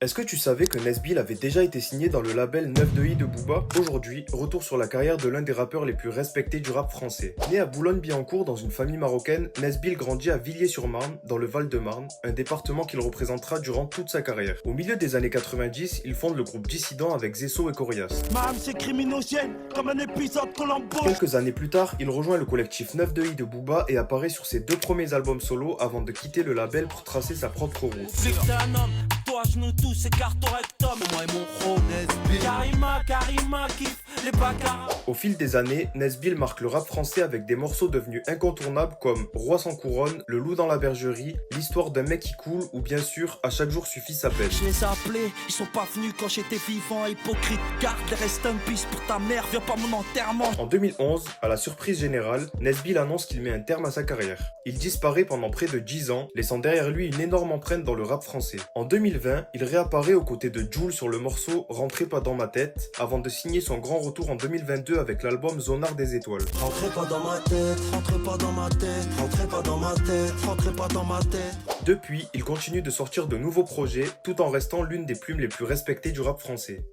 Est-ce que tu savais que Nesbill avait déjà été signé dans le label 9 de I de Booba? Aujourd'hui, retour sur la carrière de l'un des rappeurs les plus respectés du rap français. Né à Boulogne-Billancourt dans une famille marocaine, Nesbill grandit à Villiers-sur-Marne, dans le Val-de-Marne, un département qu'il représentera durant toute sa carrière. Au milieu des années 90, il fonde le groupe Dissident avec Zesso et Corias. Ma âme c'est criminogène, comme un épisode Colombo. Quelques années plus tard, il rejoint le collectif 9 de I de Booba et apparaît sur ses deux premiers albums solo avant de quitter le label pour tracer sa propre route. Vu que t'es un homme, toi je nous tous c'est carton rectum. Moi et mon pro, Karima, kiffe les bagarres. Au fil des années, Nesbill marque le rap français avec des morceaux devenus incontournables comme Roi sans couronne, Le loup dans la bergerie, L'histoire d'un mec qui coule ou bien sûr À chaque jour suffit sa peine. Je les ai appelés, ils sont pas venus quand j'étais vivant. Hypocrite, garde les rest in peace pour ta mère, viens pas mon enterrement. En 2011, à la surprise générale, Nesbill annonce qu'il met un terme à sa carrière. Il disparaît pendant près de 10 ans, laissant derrière lui une énorme empreinte dans le rap français. En 2020, il réapparaît aux côtés de Jul sur le morceau Rentrez pas dans ma tête, avant de signer son grand retour en 2022 avec l'album Zonard des étoiles. Rentrez pas dans ma tête, rentrez pas dans ma tête, rentrez pas dans ma tête, rentrez pas dans ma tête. Depuis, il continue de sortir de nouveaux projets tout en restant l'une des plumes les plus respectées du rap français.